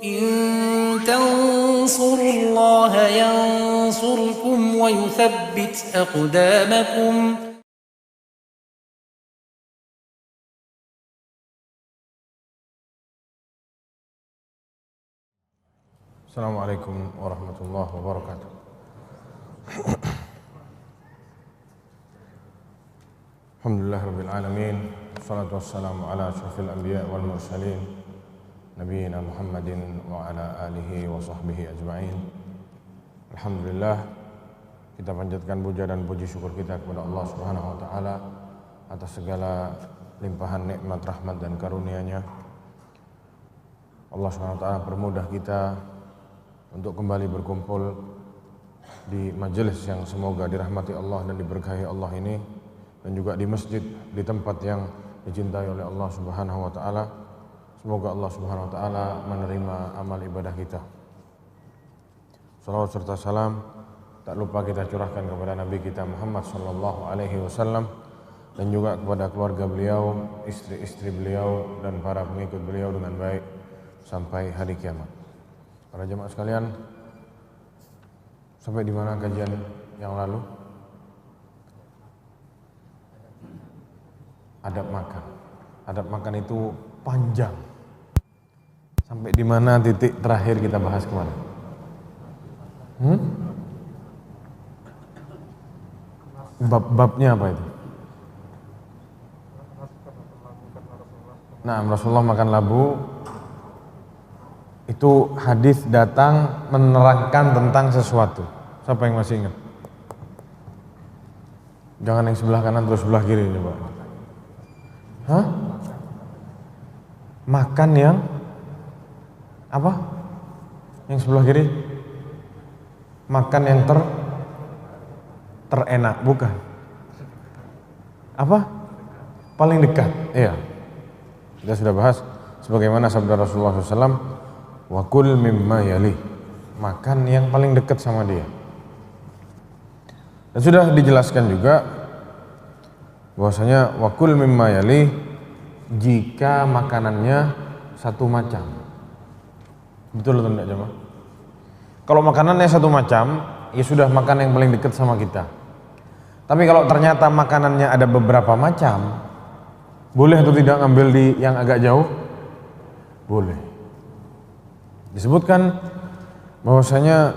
إن تنصروا الله ينصركم ويثبت أقدامكم. Assalamualaikum warahmatullahi wabarakatuh. Alhamdulillah rabbil alamin. Wassalatu wassalamu ala asyrafil anbiya wal mursalin nabiyina Muhammadin wa ala alihi wa sahbihi ajma'in. Alhamdulillah, kita panjatkan puja dan puji syukur kita kepada Allah Subhanahu wa taala atas segala limpahan nikmat, rahmat dan karunia-Nya. Allah Subhanahu wa taala permudah kita untuk kembali berkumpul di majelis yang semoga dirahmati Allah dan diberkahi Allah ini, dan juga di masjid, di tempat yang dicintai oleh Allah Subhanahu wa taala. Semoga Allah Subhanahu wa taala menerima amal ibadah kita. Salawat serta salam tak lupa kita curahkan kepada Nabi kita Muhammad sallallahu alaihi wasallam, dan juga kepada keluarga beliau, istri-istri beliau dan para pengikut beliau dengan baik sampai hari kiamat. Para jemaah sekalian, sampai di mana kajian yang lalu? Adab makan. Adab makan itu panjang. Sampai di mana titik terakhir kita bahas kemana? Bab-babnya apa itu? Nah, Rasulullah makan labu. Itu hadis datang menerangkan tentang sesuatu. Siapa yang masih ingat? Jangan yang sebelah kanan terus sebelah kiri coba. Hah? Makan yang apa? Yang sebelah kiri? Makan yang terenak, bukan? Apa? Paling dekat. Iya. Kita sudah bahas sebagaimana sabda Rasulullah SAW, wa kul mimma yali, makan yang paling dekat sama dia. Dan sudah dijelaskan juga bahwasanya wa kul mimma yali, jika makanannya satu macam. Betul atau tidak jemaah? Kalau makanannya satu macam, ya sudah makan yang paling dekat sama kita. Tapi kalau ternyata makanannya ada beberapa macam, boleh atau tidak ngambil di yang agak jauh? Boleh. Disebutkan bahwasanya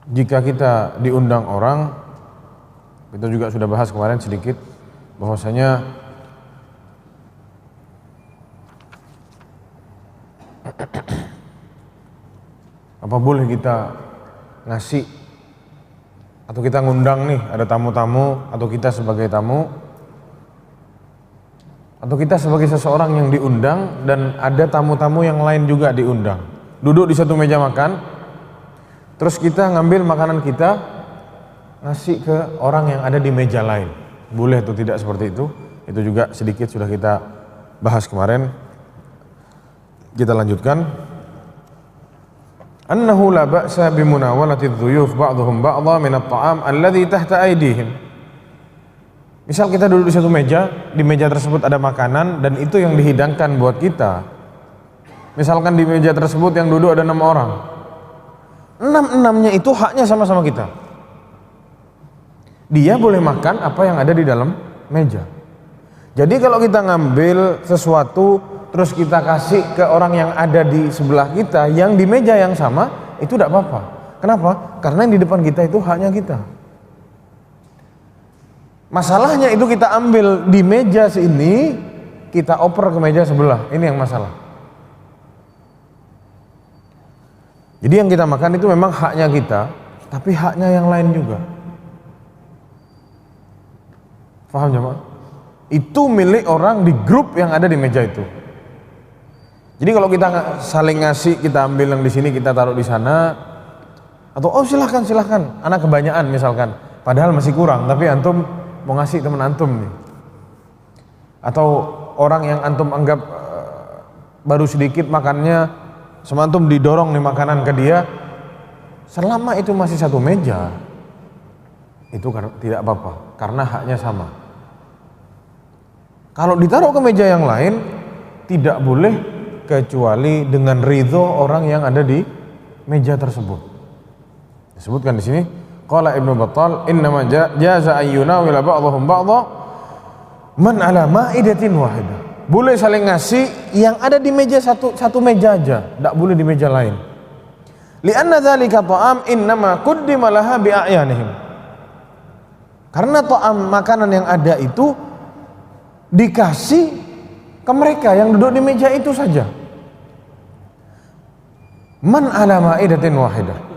jika kita diundang orang, kita juga sudah bahas kemarin sedikit bahwasanya apa boleh kita ngasih atau kita ngundang nih, ada tamu-tamu atau kita sebagai tamu atau kita sebagai seseorang yang diundang dan ada tamu-tamu yang lain juga diundang, duduk di satu meja makan, terus kita ngambil makanan kita ngasih ke orang yang ada di meja lain, boleh atau tidak seperti itu? Itu juga sedikit sudah kita bahas kemarin. Kita lanjutkan. Annahu la ba'sa bimunawalati adh-dhuyuf ba'dhum ba'dha min at-ta'am alladhi tahta aydihim. Misal kita duduk di satu meja, di meja tersebut ada makanan dan itu yang dihidangkan buat kita. Misalkan di meja tersebut yang duduk ada 6 orang. 6-6-nya itu haknya sama-sama kita. Dia boleh makan apa yang ada di dalam meja. Jadi kalau kita ngambil sesuatu terus kita kasih ke orang yang ada di sebelah kita yang di meja yang sama, itu tidak apa-apa. Kenapa? Karena yang di depan kita itu haknya kita. Masalahnya itu kita ambil di meja sini, kita oper ke meja sebelah. Ini yang masalah. Jadi yang kita makan itu memang haknya kita, tapi haknya yang lain juga. Paham jemaah? Itu milik orang di grup yang ada di meja itu. Jadi kalau kita saling ngasih, kita ambil yang di sini, kita taruh di sana, atau oh silahkan, anak kebanyakan misalkan, padahal masih kurang, tapi antum mau ngasih teman antum nih, atau orang yang antum anggap baru sedikit makannya, sama antum didorong nih makanan ke dia, selama itu masih satu meja, itu tidak apa-apa, karena haknya sama. Kalau ditaruh ke meja yang lain, tidak boleh kecuali dengan ridho orang yang ada di meja tersebut. Disebutkan di sini, qala Ibnu Battal, innama jaza ayyunawila ba'dhum ba'dha man ala ma'idatin wahidah. Boleh saling ngasih yang ada di meja satu meja aja, tidak boleh di meja lain. Li'anna dzalika ta'am innama quddima laha bi'ayanihim. Karena ta'am makanan yang ada itu dikasih ke mereka yang duduk di meja itu saja. Man ala ma'idatin wahidah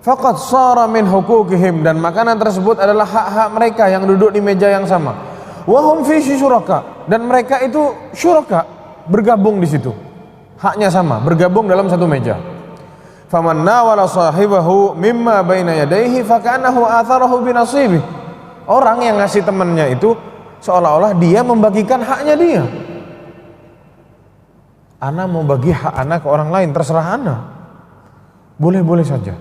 faqad sara min hukukihim, dan makanan tersebut adalah hak-hak mereka yang duduk di meja yang sama. Wa hum fi syuraka, dan mereka itu syuraka, bergabung di situ. Haknya sama, bergabung dalam satu meja. Faman nawala sahibahu mimma baina yadayhi faka'annahu atharahu binasibih. Orang yang ngasih temannya itu seolah-olah dia membagikan haknya dia. Ana mau bagi hak ana ke orang lain, terserah ana. Boleh-boleh saja.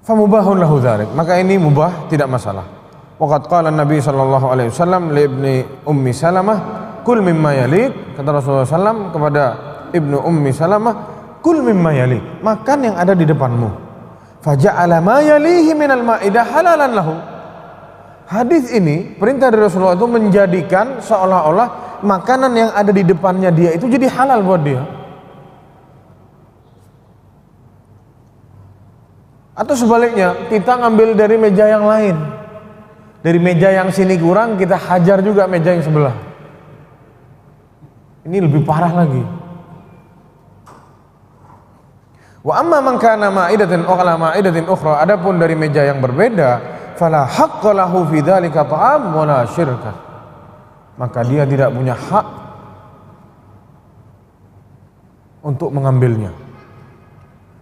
Famubahun lahu dzalik, maka ini mubah, tidak masalah. Waqad qala Nabi sallallahu alaihi wasallam li ibni Ummi Salamah, kul mimma yalik, kata Rasulullah sallam kepada Ibnu Ummi Salamah, kul mimma yalik, makan yang ada di depanmu. Faja'ala ma yalihi minal ma'idah halalan lahu. Hadis ini, perintah dari Rasulullah itu menjadikan seolah-olah makanan yang ada di depannya dia itu jadi halal buat dia. Atau sebaliknya, kita ngambil dari meja yang lain. Dari meja yang sini kurang, kita hajar juga meja yang sebelah. Ini lebih parah lagi. Wa amma man kana ma'idatin ala ma'idatin ukhra, adapun dari meja yang berbeda, fala haqqa lahu fi dzalika ta'am wala syirka, maka dia tidak punya hak untuk mengambilnya.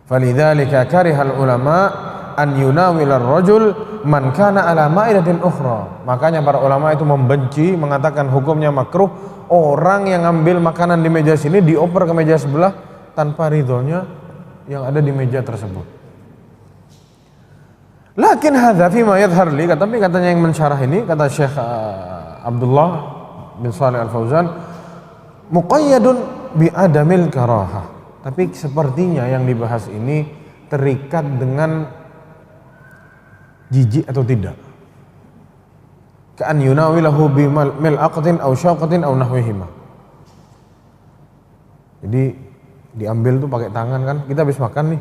Falidzalika karihal ulama an yunawila ar-rajul man kana ala ma'idatin ukhra. Makanya para ulama itu membenci, mengatakan hukumnya makruh orang yang ngambil makanan di meja sini dioper ke meja sebelah tanpa ridhonya yang ada di meja tersebut. Lakin hadza fi ma yadhhar li, tapi katanya yang mensyarah ini, kata Syekh Abdullah bin Shalih Al-Fauzan, muqayyadun bi adamil karahah. Tapi sepertinya yang dibahas ini terikat dengan jijik atau tidak. Ka'an yunawilahu bi mil'aqatin aw syaqatin aw nahwihima. Jadi diambil tuh pakai tangan kan, kita habis makan nih,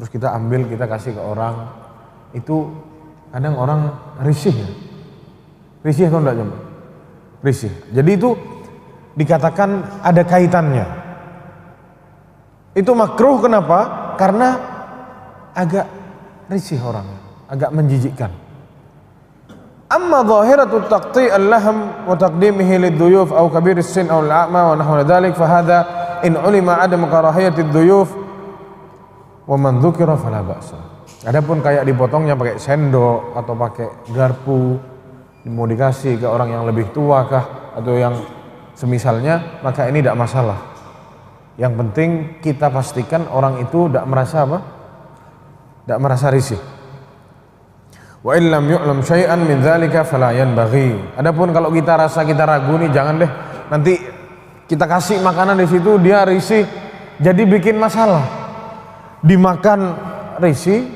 terus kita ambil, kita kasih ke orang. Itu kadang orang risih ya. Risih atau enggak jemaah? Risih. Jadi itu dikatakan ada kaitannya. Itu makruh, kenapa? Karena agak risih orangnya, agak menjijikkan. Amma zahiratu taqti' al-lahm wa taqdimihi lid-duyuf aw kabir as-sin aw al-a'ma wa nahwa dhalik fa hadha in ulima adam karahiyati ad-duyuf wa man dzukira fala ba'sa. Adapun kayak dipotongnya pakai sendok atau pakai garpu, mau dikasih ke orang yang lebih tua kah atau yang semisalnya, maka ini tidak masalah. Yang penting kita pastikan orang itu tidak merasa apa? Tidak merasa risih. Wa illam yu'lam syai'an min dzalika fala yanbaghi. Adapun kalau kita rasa kita ragu nih, jangan deh. Nanti kita kasih makanan di situ dia risih, jadi bikin masalah. Dimakan risih,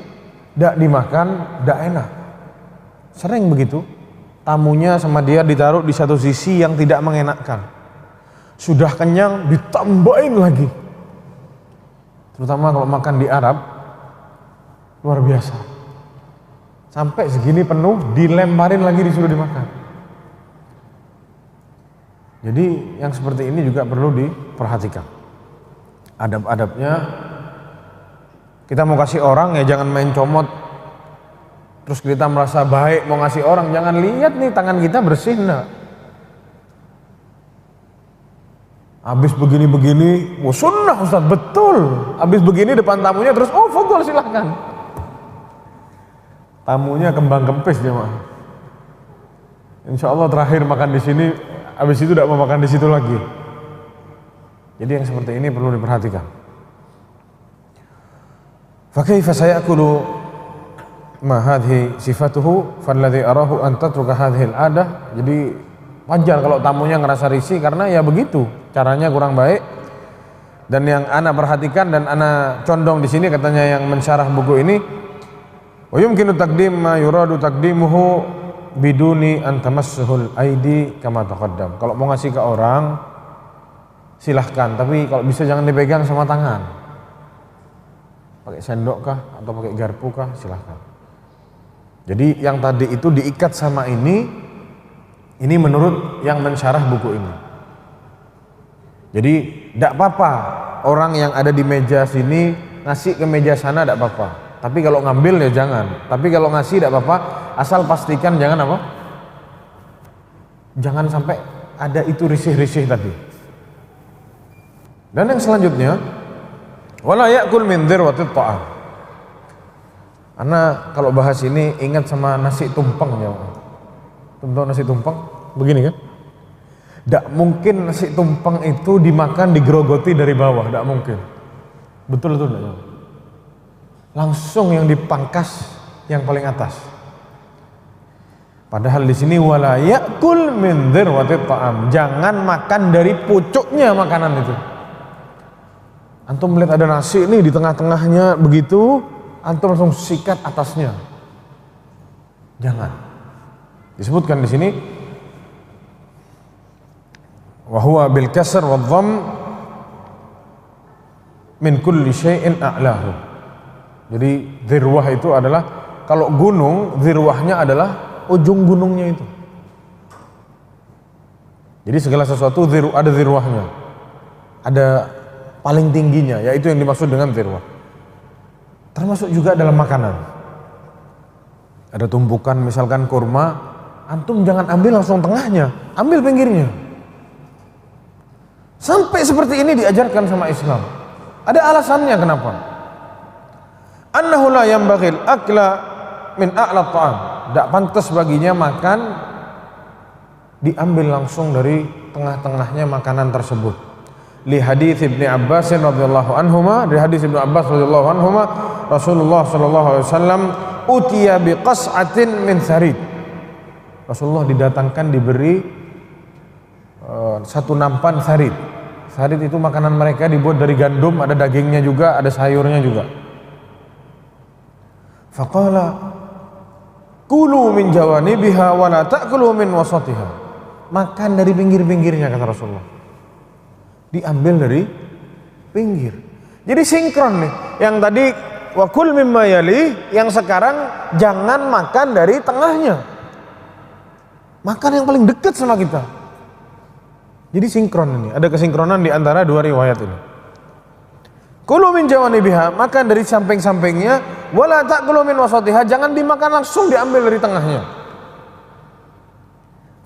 tidak dimakan, tidak enak. Sering begitu. Tamunya sama dia ditaruh di satu sisi yang tidak mengenakkan. Sudah kenyang, ditambahin lagi. Terutama kalau makan di Arab, luar biasa. Sampai segini penuh, dilemparin lagi, disuruh dimakan. Jadi yang seperti ini juga perlu diperhatikan. Adab-adabnya. Kita mau kasih orang ya jangan main comot. Terus kita merasa baik mau ngasih orang, jangan lihat nih tangan kita bersih enggak. Habis begini-begini, oh sunnah Ustaz, betul. Habis begini depan tamunya terus, oh fadhol silahkan. Tamunya kembang kempis jemaah. Insya Allah terakhir makan di sini, habis itu tidak mau makan di situ lagi. Jadi yang seperti ini perlu diperhatikan. Fakaifa sayakulu ma hadhi sifatuhu falladhi arahu an tatruka hadhil adah. Jadi wajar kalau tamunya ngerasa risih karena ya begitu, caranya kurang baik. Dan yang ana perhatikan dan ana condong di sini katanya yang mensyarah buku ini, wa yumkinu taqdim ma yuradu taqdimuhu biduni an tamassuhul aidi kama taqaddam. Kalau mau ngasih ke orang silahkan, tapi kalau bisa jangan dipegang sama tangan. Pakai sendok kah atau pakai garpu kah silahkan. Jadi yang tadi itu diikat sama ini menurut yang mensyarah buku ini. Jadi tidak apa-apa orang yang ada di meja sini ngasih ke meja sana, tidak apa-apa. Tapi kalau ngambil ya jangan. Tapi kalau ngasih tidak apa-apa, asal pastikan jangan apa? Jangan sampai ada itu risih-risih tadi. Dan yang selanjutnya, wala ya'kul min dzirwatit ta'am. Karena kalau bahas ini ingat sama nasi tumpeng ya. Tentu nasi tumpeng begini kan? Tidak mungkin nasi tumpeng itu dimakan digerogoti dari bawah, tidak mungkin. Betul itu tidak? Langsung yang dipangkas yang paling atas. Padahal di sini wala ya'kul min dzirwatit ta'am. Jangan makan dari pucuknya makanan itu. Antum melihat ada nasi ini di tengah-tengahnya begitu, antum langsung sikat atasnya. Jangan. Disebutkan di sini wa huwa bil kasr wa dhamm min kulli syai'in a'lahu. Jadi dzirwah itu adalah kalau gunung, dzirwahnya adalah ujung gunungnya itu. Jadi segala sesuatu ada dzirwahnya. Ada paling tingginya, yaitu yang dimaksud dengan dzirwah. Termasuk juga dalam makanan. Ada tumpukan misalkan kurma, antum jangan ambil langsung tengahnya, ambil pinggirnya. Sampai seperti ini diajarkan sama Islam. Ada alasannya kenapa? Annahu la yanbaghil akla min a'la ta'am. Tidak pantas baginya makan diambil langsung dari tengah-tengahnya makanan tersebut. Li hadits Ibnu Abbas radhiyallahu anhuma, dari hadis Ibnu Abbas radhiyallahu anhuma, Rasulullah sallallahu alaihi wasallam utiya biqas'atin min sarid. Rasulullah didatangkan diberi satu nampan sarid. Sarid itu makanan mereka dibuat dari gandum, ada dagingnya juga, ada sayurnya juga. Faqala kulu min jawanibiha wa la ta'kulu min wasatiha. Makan dari pinggir-pinggirnya kata Rasulullah. Diambil dari pinggir. Jadi sinkron nih. Yang tadi wa kul mimma yali, yang sekarang jangan makan dari tengahnya. Makan yang paling dekat sama kita. Jadi sinkron ini. Ada kesinkronan di antara dua riwayat ini. Kulu min jawanibiha, makan dari samping-sampingnya, wala ta'kulu min wasatiha, jangan dimakan langsung, diambil dari tengahnya.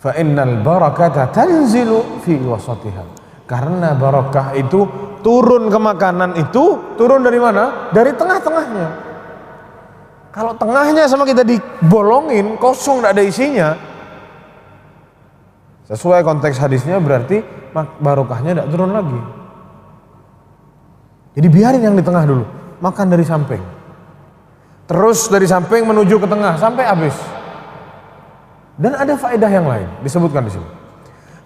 Fa innal barakata tanzilu fi wasatiha. Karena barakah itu turun ke makanan itu, turun dari mana? Dari tengah-tengahnya. Kalau tengahnya sama kita dibolongin, kosong, tidak ada isinya, sesuai konteks hadisnya berarti barokahnya tidak turun lagi. Jadi biarin yang di tengah dulu, makan dari samping. Terus dari samping menuju ke tengah sampai habis. Dan ada faedah yang lain disebutkan di sini.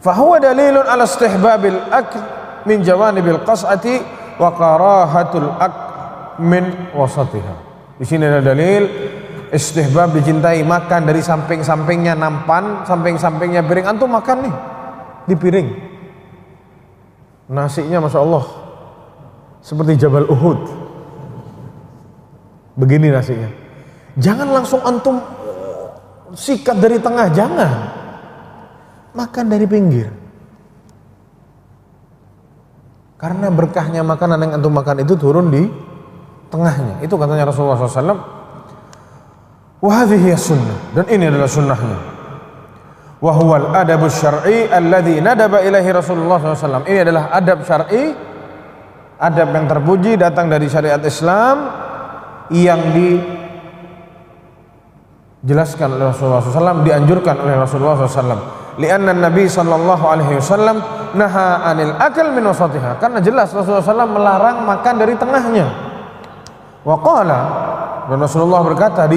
Fahuwa dalilun ala istihbabil akl min jawanibil qas'ati wa karahatul akl min wasatiha. Di sini ada dalil istihbab dicintai makan dari samping-sampingnya nampan, samping-sampingnya piring. Antum makan nih di piring. Nasinya Masya Allah seperti Jabal Uhud. Begini nasinya. Jangan langsung antum sikat dari tengah, jangan. Makan dari pinggir. Karena berkahnya makanan yang antum makan itu turun di tengahnya. Itu katanya Rasulullah SAW. Wahadhihi sunnah, dan ini adalah sunnahnya. Wahuwal adabus syar'i alladhi nadaba ilahi Rasulullah SAW. Ini adalah adab syar'i, adab yang terpuji datang dari syariat Islam yang dijelaskan oleh Rasulullah SAW, dianjurkan oleh Rasulullah SAW. Lianna Nabi sallallahu alaihi wasallam naha anil akal min wasatiha. Karena jelas Rasulullah SAW melarang makan dari tengahnya. Wa qala, Dan Rasulullah berkata,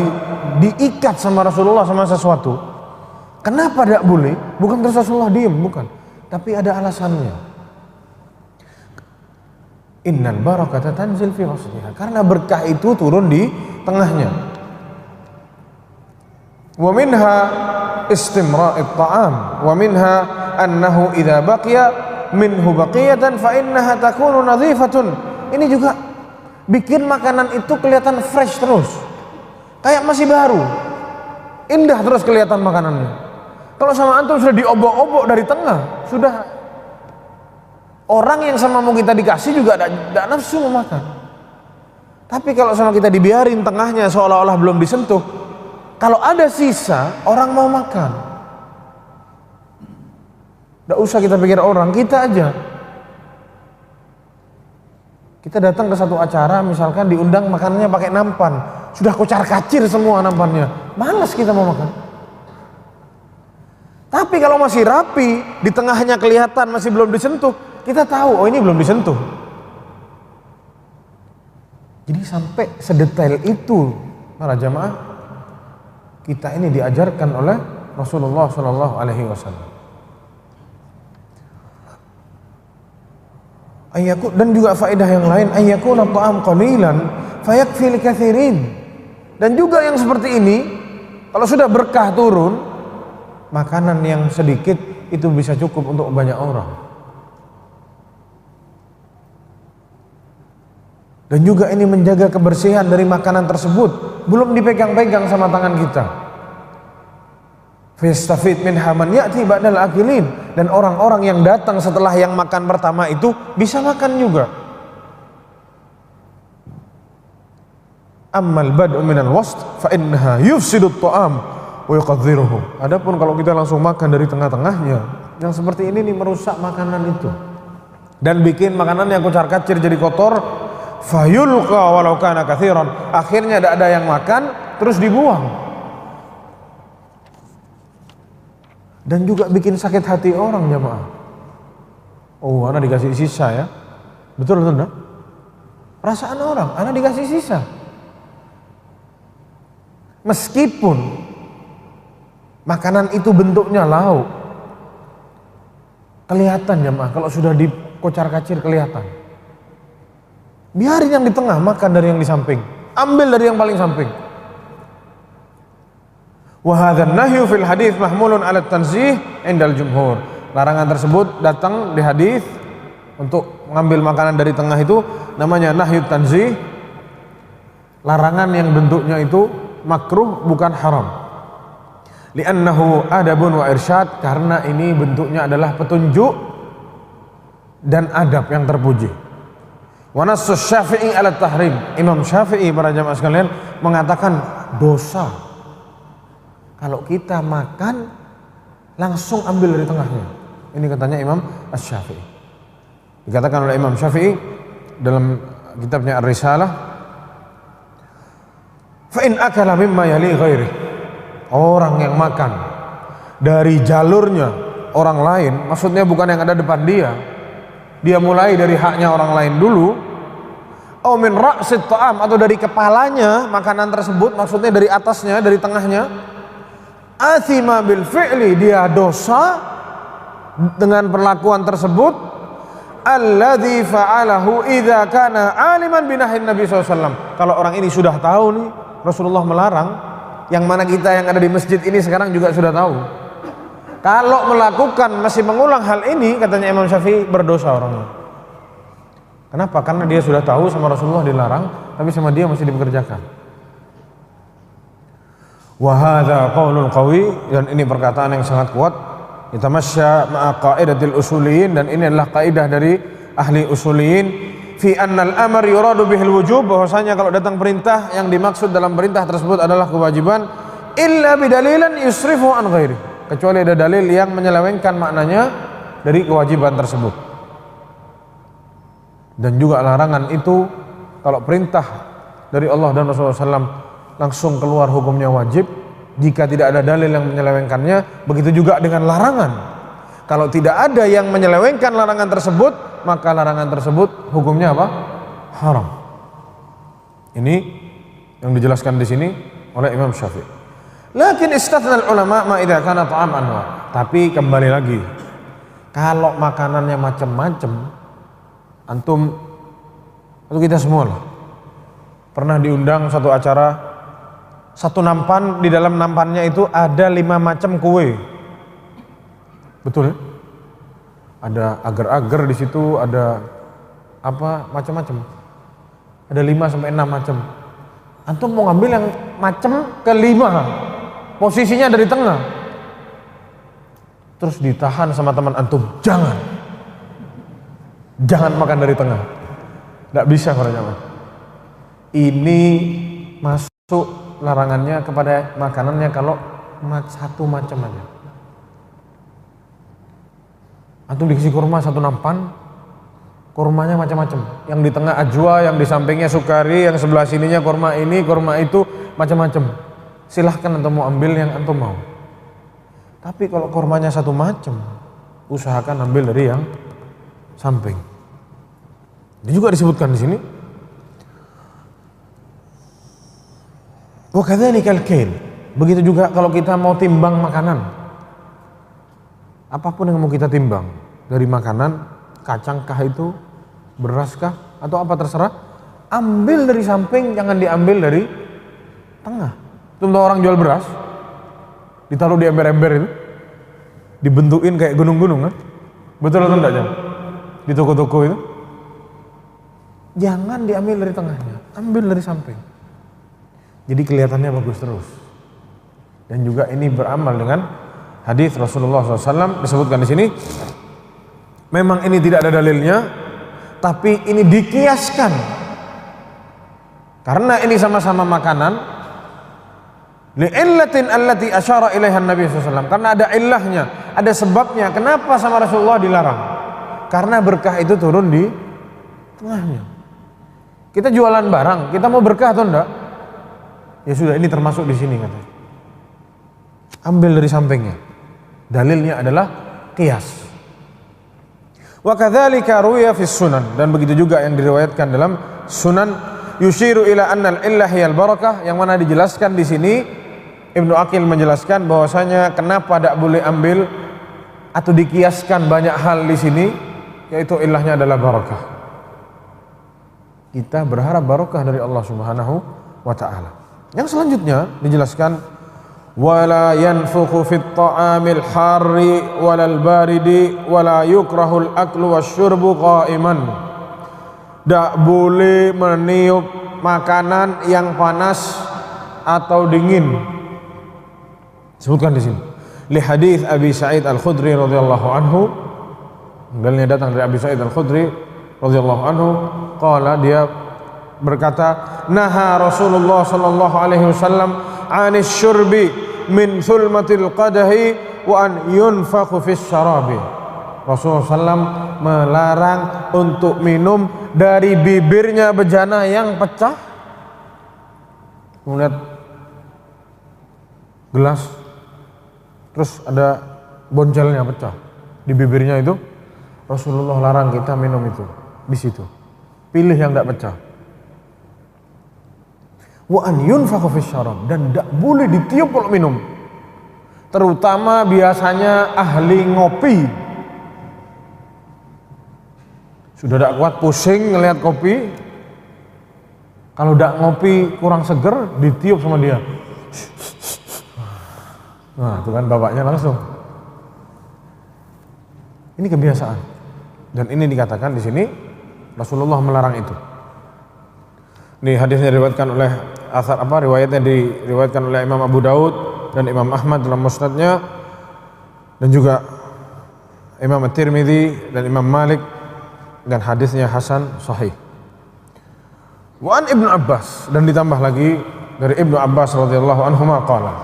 diikat sama Rasulullah sama sesuatu. Kenapa tidak boleh? Bukan terus Rasulullah diem, bukan. Tapi ada alasannya. Innal barakata tanzil fi wasliha. Karena berkah itu turun di tengahnya. Wa minha istimra'it ta'am. Wa minha annahu idza baqiya minhu baqiyatan fa innaha takunu nadhifatun. Ini juga bikin makanan itu kelihatan fresh terus, kayak masih baru, indah terus kelihatan makanannya. Kalau sama antum sudah diobok-obok dari tengah, sudah orang yang sama mau kita dikasih juga tidak nafsu mau makan. Tapi kalau sama kita dibiarin tengahnya seolah-olah belum disentuh, kalau ada sisa orang mau makan. Tidak usah kita pikir orang, kita aja. Kita datang ke satu acara, misalkan diundang makanannya pakai nampan, sudah kocar-kacir semua nampannya, malas kita mau makan. Tapi kalau masih rapi, di tengahnya kelihatan masih belum disentuh, kita tahu, oh ini belum disentuh. Jadi sampai sedetail itu para jamaah, kita ini diajarkan oleh Rasulullah SAW. Dan juga faedah yang lain, ayyakuna ta'am qalilan fayakfi likatsirin. Dan juga yang seperti ini, kalau sudah berkah turun, makanan yang sedikit itu bisa cukup untuk banyak orang. Dan juga ini menjaga kebersihan dari makanan tersebut, belum dipegang-pegang sama tangan kita. Fastafid minha man ya'ti ba'dal akilin. Dan orang-orang yang datang setelah yang makan pertama itu bisa makan juga. Ammal bad'u minal wasd fa innaha yufsidut ta'am wa yuqadhiruhu. Adapun kalau kita langsung makan dari tengah-tengahnya, yang seperti ini nih merusak makanan itu dan bikin makanan yang kocar-kacir jadi kotor. Fayulqa walau kana katsiran. Akhirnya tidak ada yang makan, terus dibuang. Dan juga bikin sakit hati orang jamaah. Oh, anak dikasih sisa ya. Betul betul enggak? Perasaan orang, anak dikasih sisa. Meskipun makanan itu bentuknya lauk, kelihatan jamaah kalau sudah dikocar-kacir kelihatan. Biarin yang di tengah makan dari yang di samping, ambil dari yang paling samping. Wa hadzal nahyu fil hadits mahmulun 'ala tanzih 'indal jumhur. Larangan tersebut datang di hadis untuk mengambil makanan dari tengah itu namanya nahyu tanzih. Larangan yang bentuknya itu makruh bukan haram. Li'annahu adabun wa irsyad, karena ini bentuknya adalah petunjuk dan adab yang terpuji. Wa nassus Syafi'i 'ala tahrim. Imam Syafi'i para jamaah sekalian mengatakan dosa kalau kita makan langsung ambil dari tengahnya. Ini katanya Imam Asy-Syafi'i. Dikatakan oleh Imam Syafi'i dalam kitabnya Ar-Risalah, fa in akala mimma yali ghairi. Orang yang makan dari jalurnya orang lain, maksudnya bukan yang ada depan dia. Dia mulai dari haknya orang lain dulu. Au min ra'sit ta'am, atau dari kepalanya makanan tersebut, maksudnya dari atasnya, dari tengahnya. Athima bil fi'li, dia dosa dengan perlakuan tersebut. Alladzi fa'alahu idza kana aliman binahin Nabi SAW. Kalau orang ini sudah tahu nih Rasulullah melarang, yang mana kita yang ada di masjid ini sekarang juga sudah tahu. Kalau melakukan masih mengulang hal ini, katanya Imam Syafi'i, berdosa orangnya. Kenapa? Karena dia sudah tahu sama Rasulullah dilarang, tapi sama dia masih dipekerjakan. Wa hadza qaulun qawi, dan ini perkataan yang sangat kuat. Yatamasya ma'a qaidatil usuliyin, dan ini adalah kaidah dari ahli usuliyin fi annal amr yuradu bihil wujub, bahwasanya kalau datang perintah yang dimaksud dalam perintah tersebut adalah kewajiban, illa bidalilan yusrifu an ghairi, kecuali ada dalil yang menyelewengkan maknanya dari kewajiban tersebut. Dan juga larangan itu kalau perintah dari Allah dan Rasulullah SAW langsung keluar hukumnya wajib jika tidak ada dalil yang menyelewengkannya. Begitu juga dengan larangan, kalau tidak ada yang menyelewengkan larangan tersebut, maka larangan tersebut hukumnya apa? Haram. Ini yang dijelaskan di sini oleh Imam Syafi'i. Lakin istathna ulama ma idza kana ta'am anwa. Tapi kembali lagi, kalau makanannya macam-macam, antum atau kita semua lah pernah diundang satu acara, satu nampan, di dalam nampannya itu ada 5 macam kue. Betul ya? Ada agar-agar di situ, ada apa macam-macam. Ada 5 sampai 6 macam. Antum mau ngambil yang macam ke-5, posisinya ada di tengah. Terus ditahan sama teman antum, jangan makan dari tengah. Nggak bisa katanya. Ini masuk larangannya kepada makanannya kalau satu macam aja. Antum dikasih kurma satu nampan, kurmanya macam-macam. Yang di tengah ajwa, yang di sampingnya sukari, yang sebelah sininya kurma ini, kurma itu, macam-macam. Silahkan antum mau ambil yang antum mau. Tapi kalau kurmanya satu macam, usahakan ambil dari yang samping. Ini juga disebutkan di sini. Wa kadzalikal kail. Begitu juga kalau kita mau timbang makanan. Apapun yang mau kita timbang, dari makanan, kacangkah itu, beraskah, atau apa terserah, ambil dari samping, jangan diambil dari tengah. Contoh orang jual beras, ditaruh di ember-ember itu, dibentukin kayak gunung-gunung kan? Betul atau enggak Jam? Di toko-toko itu, jangan diambil dari tengahnya, ambil dari samping. Jadi kelihatannya bagus terus. Dan juga ini beramal dengan hadis Rasulullah SAW disebutkan di sini. Memang ini tidak ada dalilnya, tapi ini dikiaskan. Karena ini sama-sama makanan. Li'illatin allati asyara ilaiha Nabi SAW. Karena ada illahnya, ada sebabnya. Kenapa sama Rasulullah dilarang? Karena berkah itu turun di tengahnya. Kita jualan barang, kita mau berkah atau enggak? Ya sudah, ini termasuk di sini katanya. Ambil dari sampingnya. Dalilnya adalah qiyas. Wa kadzalika ruwiya fis sunan, dan begitu juga yang diriwayatkan dalam sunan, yushiru ila annal illah hiyal barakah, yang mana dijelaskan di sini Ibnu Aqil menjelaskan bahwasanya kenapa tidak boleh ambil atau dikiaskan banyak hal di sini, yaitu ilahnya adalah barakah. Kita berharap barakah dari Allah Subhanahu wa taala. Yang selanjutnya dijelaskan wala yanfukhu fit ta'amil harri walal baridi wala yukrahul aklu wasyurbu qa'iman. Tak boleh meniup makanan yang panas atau dingin. Sebutkan di sini. Li hadis Abi Sa'id Al-Khudri radhiyallahu anhu. Dalilnya datang dari Abi Sa'id Al-Khudri radhiyallahu anhu, qala, dia berkata, naha Rasulullah sallallahu alaihi wasallam 'anis syurbi min thulmatil qadahi wa an yunfakhu fis syarabi. Rasulullah SAW melarang untuk minum dari bibirnya bejana yang pecah. Melihat gelas, terus ada boncelnya pecah di bibirnya itu, Rasulullah larang kita minum itu di situ. Pilih yang tidak pecah. Wa an yunfakhu fis syarab, dan tidak boleh ditiup kalau minum. Terutama biasanya ahli ngopi. Sudah tidak kuat, pusing ngelihat kopi. Kalau tidak ngopi kurang seger, ditiup sama dia. Nah, itu kan bapaknya langsung. Ini kebiasaan. Dan ini dikatakan di sini Rasulullah melarang itu. Ini hadisnya diriwayatkan oleh riwayatnya diriwayatkan oleh Imam Abu Daud dan Imam Ahmad dalam musnadnya, dan juga Imam At-Tirmidzi dan Imam Malik, dan hadisnya hasan sahih. Wa an Ibnu Abbas, dan ditambah lagi dari Ibnu Abbas radhiyallahu anhuma qala,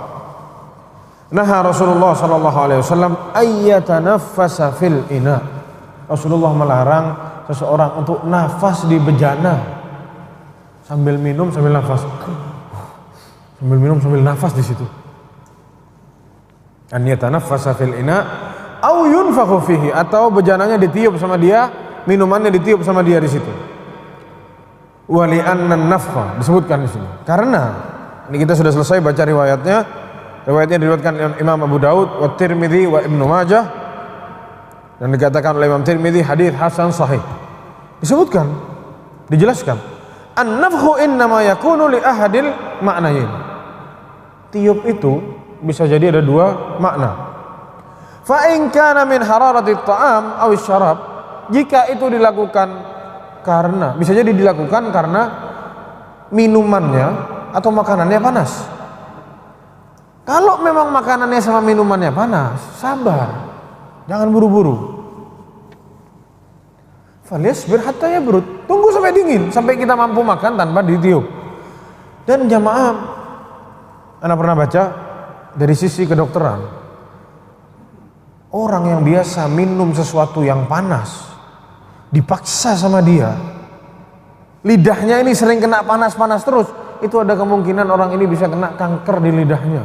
naha Rasulullah sallallahu alaihi wasallam ayyatanaffasa fil ina. Rasulullah melarang seseorang untuk nafas di bejana, sambil minum sambil nafas, sambil minum sambil nafas di situ. An yatanaffasa fil ina au yunfakhu fihi, atau bejananya ditiup sama dia, minumannya ditiup sama dia di situ. wa li'anna an-nafkha, disebutkan di sini. Karena ini kita sudah selesai baca riwayatnya. Riwayatnya diriwayatkan Imam Abu Daud wa Tirmidzi wa Ibnu Majah, dan dikatakan oleh Imam Tirmidzi hadis hasan sahih. Disebutkan, dijelaskan, an-nafkhu innama yakunu li ahadil ma'nayn. Tiup itu bisa jadi ada dua makna. Fa in kana min hararati ta'am aw syarab, jika itu dilakukan karena, bisa jadi dilakukan karena minumannya atau makanannya panas. Kalau memang makanannya sama minumannya panas, sabar, jangan buru-buru. Falyasbir hatta yabrud, tunggu sampai dingin, sampai kita mampu makan tanpa ditiup. Dan jamaah, Anda pernah baca dari sisi kedokteran, orang yang biasa minum sesuatu yang panas, dipaksa sama dia, lidahnya ini sering kena panas-panas terus, itu ada kemungkinan orang ini bisa kena kanker di lidahnya.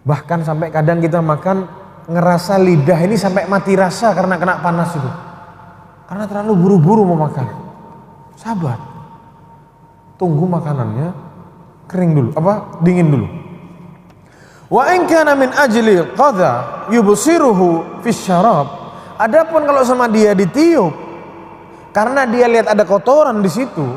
Bahkan sampai kadang kita makan ngerasa lidah ini sampai mati rasa karena kena panas itu, karena terlalu buru-buru mau makan. Sabar, tunggu makanannya kering dulu, dingin dulu. Wa in kana min ajli qadha yubsiruhu fi syarab, adapun kalau sama dia ditiup karena dia lihat ada kotoran di situ.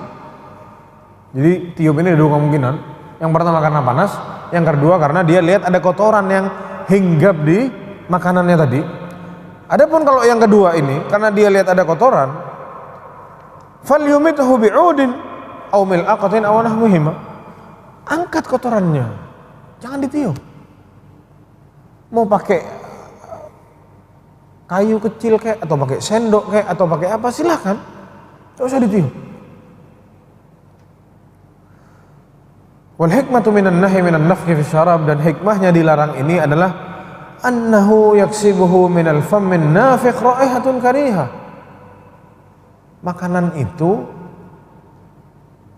Jadi tiup ini ada dua kemungkinan. Yang pertama karena panas, yang kedua karena dia lihat ada kotoran yang hinggap di makanannya tadi. Adapun kalau yang kedua ini karena dia lihat ada kotoran, falyumithu bi'udin aw mil'aqatin aw nahwihima. Angkat kotorannya, jangan ditiup. Mau pakai kayu kecil kayak, atau pakai sendok kayak, atau pakai apa, silakan, tidak usah ditiup. Wal hikmatu minan nahi minan nafkhi fi syarab, dan hikmahnya dilarang ini adalah annahu yaksibuhu minal fammin nafikh raihatun kariha. Makanan itu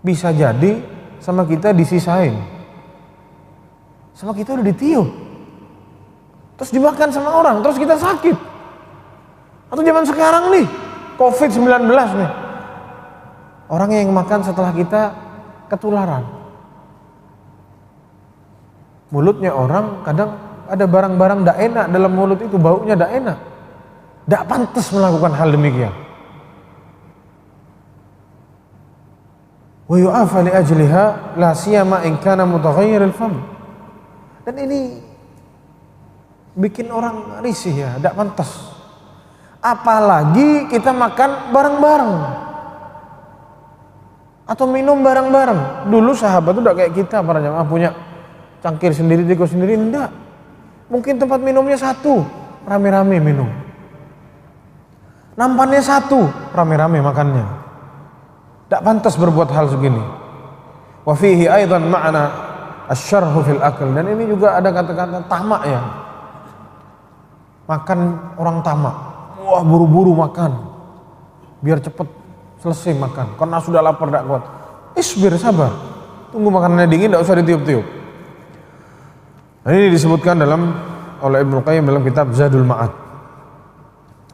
bisa jadi sama kita disisain, sama kita udah ditiup, terus dimakan sama orang, terus kita sakit. Atau zaman sekarang nih, COVID-19 nih, orang yang makan setelah kita ketularan. Mulutnya orang kadang ada barang-barang tidak enak dalam mulut itu, baunya tidak enak, tidak pantas melakukan hal demikian. Wa yu'afa li ajliha la siyama in kana mutaghayyir al-fam. Dan ini bikin orang risih ya, tidak pantas. Apalagi kita makan bareng-bareng atau minum bareng-bareng. Dulu sahabat itu tidak kayak kita, para jamaah, punya cangkir sendiri, teko sendiri, enggak. Mungkin tempat minumnya satu, rame-rame minum. Nampannya satu, rame-rame makannya. Tidak pantas berbuat hal segini. Wa fihi aidan ma'na asyarhu fil akal, dan ini juga ada kata-kata tamak ya. Makan orang tamak. Wah, buru-buru makan. Biar cepet selesai makan, karena sudah lapar tidak kuat. Isbir, sabar. Tunggu makanannya dingin, tidak usah ditiup-tiup. Nah, ini disebutkan oleh Ibnu Qayyim dalam kitab Zadul Ma'ad.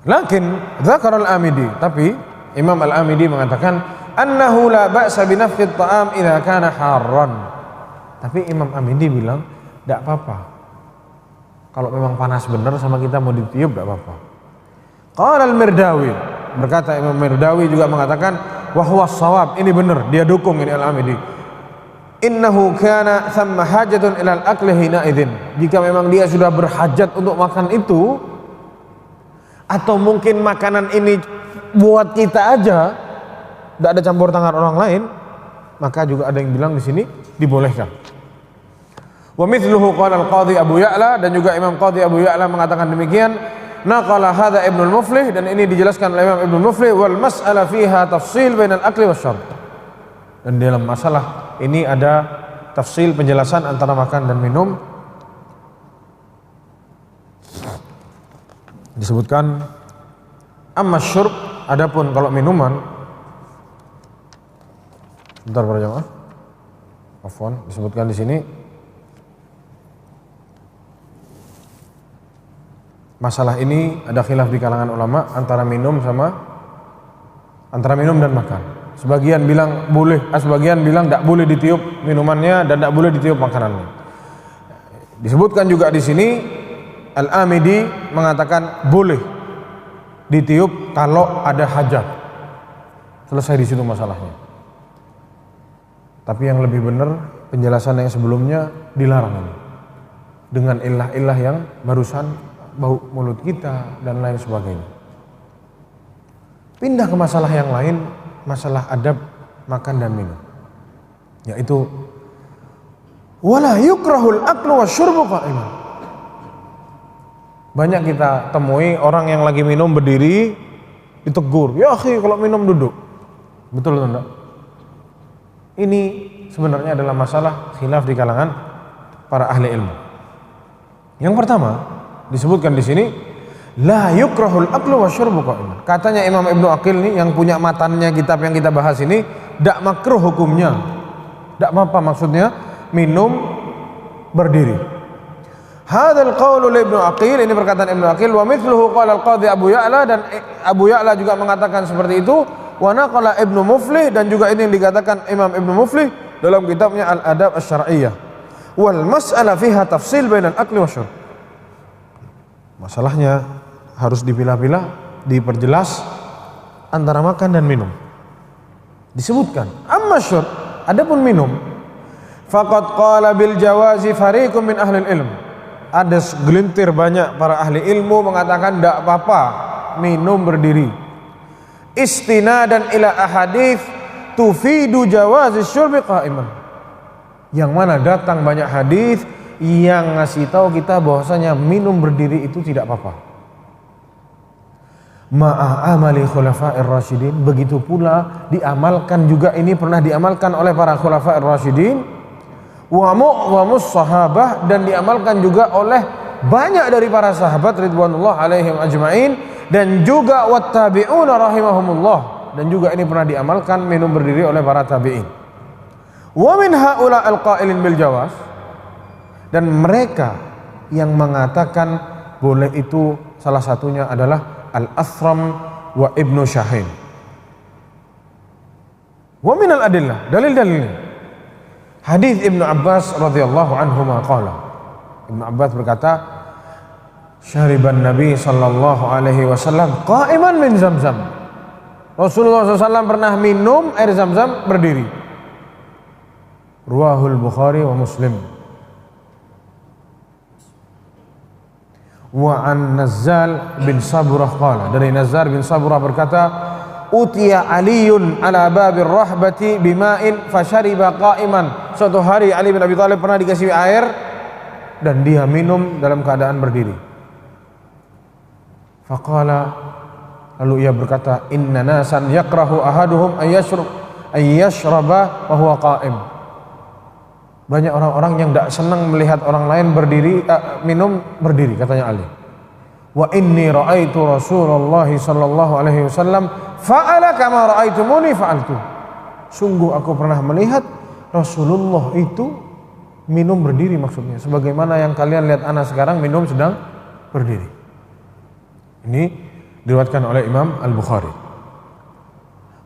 Lakin dzakar al-Amidi, tapi Imam al-Amidi mengatakan annahu la ba'sa bi nafqi at-ta'am idza kana harran. Tapi Imam Amidi bilang tidak apa-apa. Kalau memang panas benar sama kita mau ditiup, tidak apa-apa. Qala al-Mirdawi, berkata Imam Mirdawi juga mengatakan wa huwa shawab, ini benar, dia dukung ini al-Amidi. Innahu kana thamma hajatun ilal akli hina idzin. Jika memang dia sudah berhajat untuk makan itu, atau mungkin makanan ini buat kita aja, tidak ada campur tangan orang lain, maka juga ada yang bilang di sini dibolehkan. Wa mithluhu qala al-Qadhi Abu Ya'la, dan juga Imam Qadhi Abu Ya'la mengatakan demikian. Naqala hadza Ibnu al-Muflih, dan ini dijelaskan oleh Imam Ibnu al-Muflih, wal mas'ala fiha tafsil bainal akli wasyarb. Dan dalam masalah ini ada tafsil, penjelasan antara makan dan minum. Disebutkan amma syurb, adapun kalau minuman, bentar para jamaah, afwan, disebutkan di sini masalah ini ada khilaf di kalangan ulama antara minum sama antara minum dan makan. Sebagian bilang boleh, sebagian bilang tidak boleh ditiup minumannya dan tidak boleh ditiup makanannya. Disebutkan juga di sini Al-Amidi mengatakan boleh ditiup kalau ada hajat. Selesai di situ masalahnya. Tapi yang lebih benar penjelasan yang sebelumnya dilarang ini. Dengan ilah-ilah yang barusan bau mulut kita dan lain sebagainya. Pindah ke masalah yang lain, masalah adab makan dan minum, yaitu wala yukrahul aklu wasyurbu qa'iman. Banyak kita temui orang yang lagi minum berdiri ditegur, ya akhi kalau minum duduk. Betul atau enggak? Ini sebenarnya adalah masalah khilaf di kalangan para ahli ilmu. Yang pertama disebutkan di sini la yukrahul aklu wasyurbu qa'iman. Katanya Imam Ibnu Aqil nih yang punya matannya kitab yang kita bahas ini, tidak makruh hukumnya. Tidak apa-apa maksudnya minum berdiri. Hadzal qaulu li Ibnu Aqil, ini perkataan Ibnu Aqil, wa mithluhu qala al-Qadhi Abu Ya'la, dan Abu Ya'la juga mengatakan seperti itu, wa naqala Ibnu Muflih, dan juga ini yang dikatakan Imam Ibnu Muflih dalam kitabnya Al-Adab Asy-Syar'iyyah. Wal mas'alah fiha tafsil bainal akli wasyurb. Masalahnya harus dipilah-pilah, diperjelas antara makan dan minum. Disebutkan amma syurb, adapun minum, faqad qala bil jawazi fariqum min ahli ilm. Ada segelintir banyak para ahli ilmu mengatakan tidak apa-apa minum berdiri. Istinadan ila ahadits tufidu jawazi syurbi qa'iman. Yang mana datang banyak hadis yang ngasih tahu kita bahwasanya minum berdiri itu tidak apa-apa. Ma'a amali khulafa'ir rasyidin, begitu pula diamalkan juga, ini pernah diamalkan oleh para khulafa'ir rasyidin, wa mu'wamus sahabah, dan diamalkan juga oleh banyak dari para sahabat ridwanullah alaihim ajma'in, dan juga wattabi'una rahimahumullah, dan juga ini pernah diamalkan minum berdiri oleh para tabi'in. Wa min haula al-qailin bil jawaz, dan mereka yang mengatakan boleh itu salah satunya adalah Al-Athram wa Ibnu Syahin. Wa min al-adillah, dalil-dalilnya hadis Ibnu Abbas radhiyallahu anhuma qala. Ibnu Abbas berkata, syariban Nabi sallallahu alaihi wasallam qa'iman min Zamzam. Rasulullah SAW pernah minum air Zamzam berdiri. Ruwahul Bukhari wa Muslim. Wa an Nazzal bin Saburah qala, dari Nazzar bin Saburah berkata, utiya Aliun ala babir rahbati bima'in fashariba qa'iman. Suatu hari Ali bin Abi Thalib pernah dikasih air dan dia minum dalam keadaan berdiri. Faqala, lalu ia berkata, inna nasan yakrahu ahaduhum ayyashraba wa huwa qa'im. Banyak orang-orang yang tidak senang melihat orang lain berdiri, minum berdiri, katanya Ali. Wa inni ra'aitu Rasulullah sallallahu alaihi wasallam fa'ala kama ra'aitumuni fa'altu. Sungguh aku pernah melihat Rasulullah itu minum berdiri, maksudnya sebagaimana yang kalian lihat anak sekarang minum sedang berdiri. Ini diriwayatkan oleh Imam Al-Bukhari.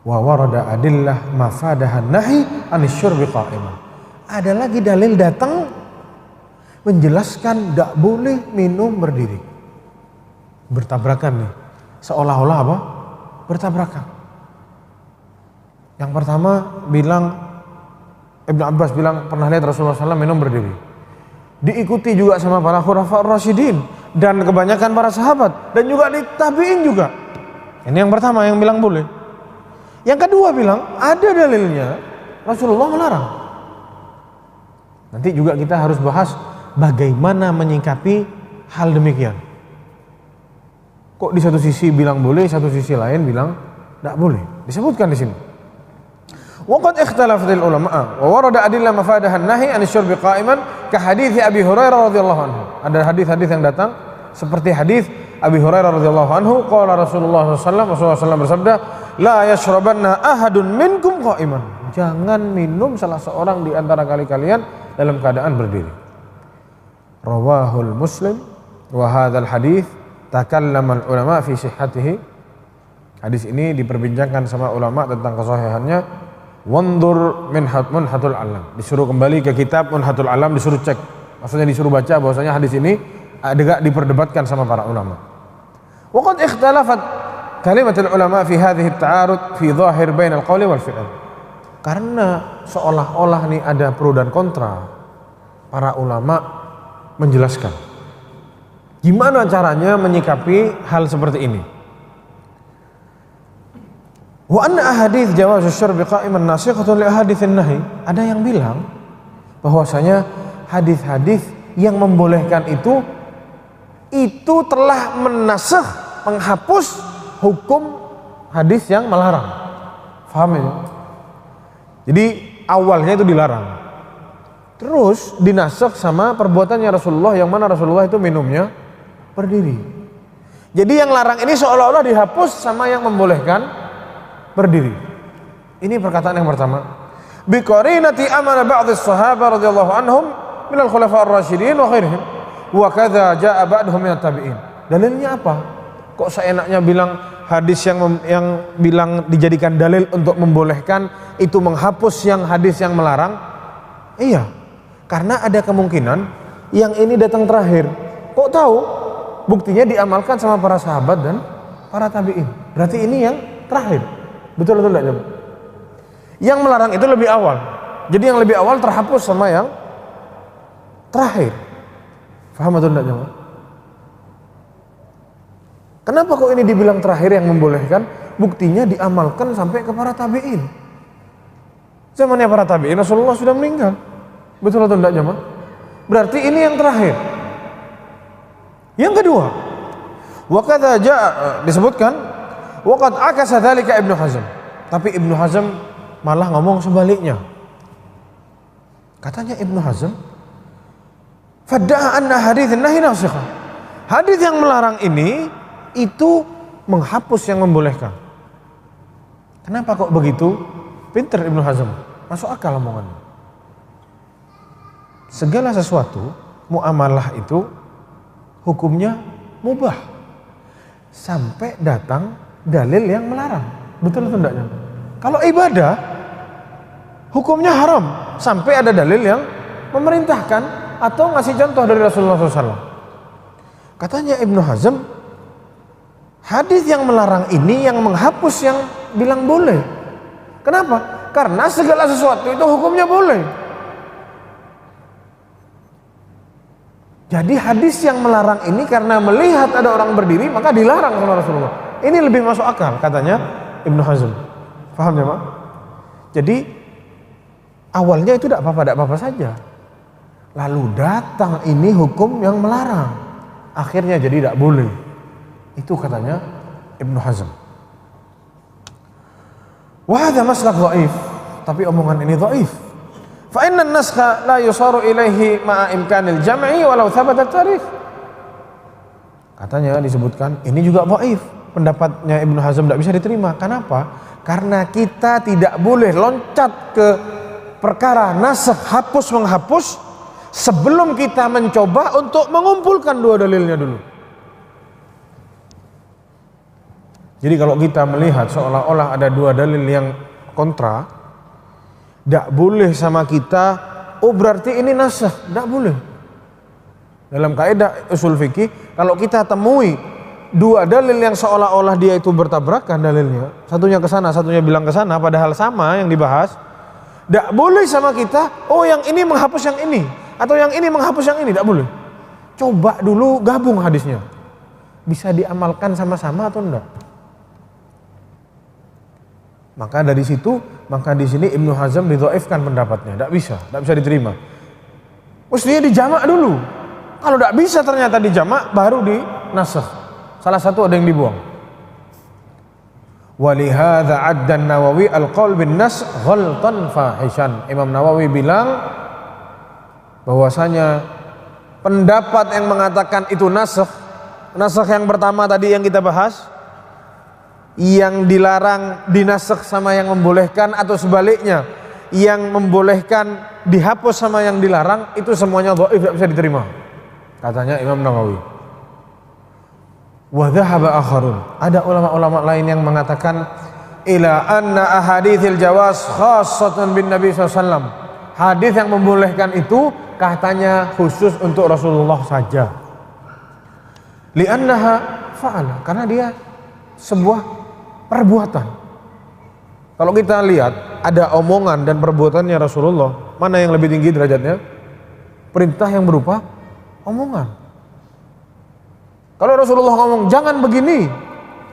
Wa warada adillah mafadahan nahi anis syurbi qa'iman. Ada lagi dalil datang menjelaskan tidak boleh minum berdiri. Bertabrakan nih, seolah-olah apa? Bertabrakan. Yang pertama bilang, Ibnu Abbas bilang pernah lihat Rasulullah SAW minum berdiri. Diikuti juga sama para khulafa'ur rasyidin dan kebanyakan para sahabat, dan juga di tabi'in juga. Ini yang pertama yang bilang boleh. Yang kedua bilang ada dalilnya Rasulullah melarang. Nanti juga kita harus bahas bagaimana menyikapi hal demikian. Kok di satu sisi bilang boleh, satu sisi lain bilang tidak boleh. Disebutkan di sini. Waqad ikhtalafatil ulama wa warada adillah mafadahan nahi an syurbi qa'iman ka hadits Abi Hurairah radhiyallahu anhu. Ada hadis-hadis yang datang seperti hadis Abi Hurairah radhiyallahu anhu, qala Rasulullah SAW bersabda, la yashrabanna ahadun minkum qa'iman. Jangan minum salah seorang di antara kalian dalam keadaan berdiri. Rawahul Muslim wa hadzal hadits takallama al ulama fi sihhatihi. Hadis ini diperbincangkan sama ulama tentang kesahihannya. Wandur Munhatul Alam, disuruh kembali ke kitab Munhatul Alam, disuruh cek, maksudnya disuruh baca bahwasanya hadis ini agak diperdebatkan sama para ulama. Waqad ikhtalafat kalimatul ulama fi hadhihi at-ta'arud fi dhahir bain al-qawli wal fi'l. Karena seolah-olah nih ada pro dan kontra, para ulama menjelaskan gimana caranya menyikapi hal seperti ini. Wa anna ahadits jawaz asy-syarb qa'iman nasikhatun li ahaditsin nahi. Ada yang bilang bahwasanya hadis-hadis yang membolehkan itu telah menasakh, menghapus hukum hadis yang melarang. Paham ya? Jadi awalnya itu dilarang. Terus dinasakh sama perbuatannya Rasulullah, yang mana Rasulullah itu minumnya berdiri. Jadi yang larang ini seolah-olah dihapus sama yang membolehkan berdiri. Ini perkataan yang pertama. Biqarinati amana ba'dhi sahabah radhiyallahu anhum minal khulafa ar-rasyidin wa ghairihim wa kadza jaa ba'dhum minat tabi'in. Dalilnya apa? Kok seenaknya bilang hadis yang bilang dijadikan dalil untuk membolehkan itu menghapus yang hadis yang melarang? Iya. Karena ada kemungkinan yang ini datang terakhir. Kok tahu? Buktinya diamalkan sama para sahabat dan para tabi'in. Berarti ini yang terakhir. Betul atau tidak? Yang melarang itu lebih awal. Jadi yang lebih awal terhapus sama yang terakhir. Faham atau tidak? Kenapa kok ini dibilang terakhir yang membolehkan? Buktinya diamalkan sampai ke para tabi'in. Zamannya para tabi'in Rasulullah sudah meninggal. Betul atau tidak jemaah? Berarti ini yang terakhir. Yang kedua, wa kadza jaa disebutkan waqad akasa dzalika Ibnu Hazm. Tapi Ibnu Hazm malah ngomong sebaliknya. Katanya Ibnu Hazm, fadda'a anna haditsan nahi nasikhah. Hadis yang melarang ini itu menghapus yang membolehkan. Kenapa kok begitu? Pinter Ibnu Hazm, masuk akal omongannya. Segala sesuatu muamalah itu hukumnya mubah sampai datang dalil yang melarang. Betul atau tidak? Kalau ibadah hukumnya haram sampai ada dalil yang memerintahkan atau ngasih contoh dari Rasulullah SAW. Katanya Ibnu Hazm, hadis yang melarang ini yang menghapus yang bilang boleh. Kenapa? Karena segala sesuatu itu hukumnya boleh. Jadi hadis yang melarang ini karena melihat ada orang berdiri maka dilarang sama Rasulullah. Ini lebih masuk akal katanya Ibnu Hazm. Paham ya, Pak? Jadi awalnya itu tidak apa-apa saja. Lalu datang ini hukum yang melarang. Akhirnya jadi tidak boleh. Itu katanya Ibnu Hazm. Wa hadza maslak dhaif. Tapi omongan ini dhaif. Fa inna an-naskha la yusaru ilaihi ma'a imkanil jam'i walau thabata tarikh. Katanya disebutkan ini juga dhaif. Pendapatnya Ibnu Hazm tidak bisa diterima. Kenapa? Karena kita tidak boleh loncat ke perkara nasakh, hapus menghapus sebelum kita mencoba untuk mengumpulkan dua dalilnya dulu. Jadi kalau kita melihat seolah-olah ada dua dalil yang kontra, tidak boleh sama kita, oh berarti ini nasakh, tidak boleh. Dalam kaidah usul fikih, kalau kita temui dua dalil yang seolah-olah dia itu bertabrakan dalilnya, satunya ke sana, satunya bilang ke sana, padahal sama yang dibahas, tidak boleh sama kita, oh yang ini menghapus yang ini, atau yang ini menghapus yang ini, tidak boleh. Coba dulu gabung hadisnya, bisa diamalkan sama-sama atau enggak? Maka dari situ, maka di sini Ibnu Hazm didhaifkan pendapatnya, tidak bisa diterima. Mestinya dijamak dulu. Kalau tidak bisa ternyata dijamak, baru dinasakh. Salah satu ada yang dibuang. Walihadza adda an-Nawawi al-qaul bin nas ghaltan fahishan. Imam Nawawi bilang bahwasanya pendapat yang mengatakan itu nasakh yang pertama tadi yang kita bahas, yang dilarang dinasakh sama yang membolehkan, atau sebaliknya yang membolehkan dihapus sama yang dilarang, itu semuanya dhaif, tidak bisa diterima, katanya Imam Nawawi. Wa dhahaba akharun. Ada ulama-ulama lain yang mengatakan ila anna ahaditsil jawaz khassatan bin Nabi SAW. Hadis yang membolehkan itu katanya khusus untuk Rasulullah saja. Li'annaha fa'ala, karena dia sebuah perbuatan. Kalau kita lihat ada omongan dan perbuatannya Rasulullah, mana yang lebih tinggi derajatnya? Perintah yang berupa omongan. Kalau Rasulullah ngomong jangan begini,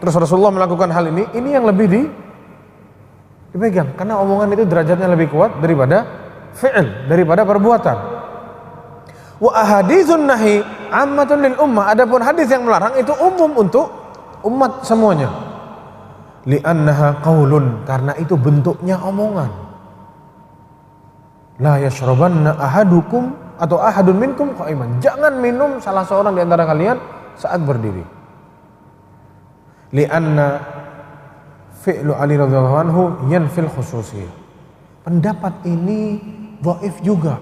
terus Rasulullah melakukan hal ini yang lebih dipegang, karena omongan itu derajatnya lebih kuat daripada fi'il, daripada perbuatan. Wa ahaditsun nahi ammatun lil ummah. Adapun hadis yang melarang itu umum untuk umat semuanya. Li'annaha qaulun, karena itu bentuknya omongan. La yashrabanna ahadukum atau ahadun minkum qa'iman. Jangan minum salah seorang di antara kalian saat berdiri. Li'anna fi'lu Ali radhiyallahu anhu yanfil khususi. Pendapat ini dhaif juga.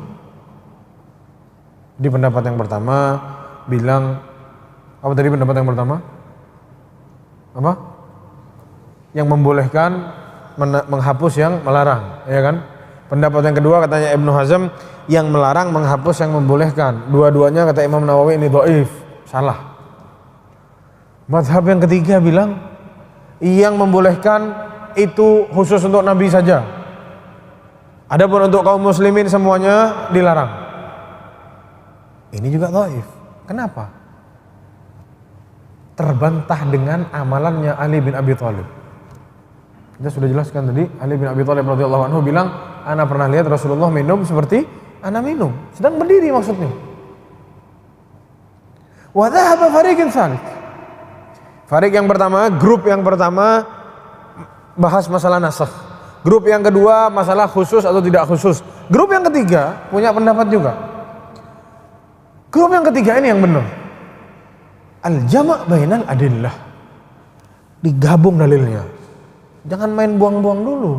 Di pendapat yang pertama bilang apa tadi pendapat yang pertama? Apa? Yang membolehkan menghapus yang melarang, ya kan? Pendapat yang kedua katanya Ibnu Hazm yang melarang menghapus yang membolehkan. Dua-duanya kata Imam Nawawi ini dhaif, salah. Mazhab yang ketiga bilang yang membolehkan itu khusus untuk Nabi saja. Adapun untuk kaum muslimin semuanya dilarang. Ini juga dhaif. Kenapa? Terbantah dengan amalannya Ali bin Abi Thalib. Kita sudah jelaskan tadi, Ali bin Abi Thalib radhiyallahu anhu bilang, "Ana pernah lihat Rasulullah minum seperti ana minum." Sedang berdiri maksudnya. Wa dhahaba fariqun tsalik. Fariq yang pertama, grup yang pertama bahas masalah nasakh. Grup yang kedua masalah khusus atau tidak khusus. Grup yang ketiga punya pendapat juga. Grup yang ketiga ini yang benar. Al-jama' bainal adillah. Digabung dalilnya. Jangan main buang-buang dulu.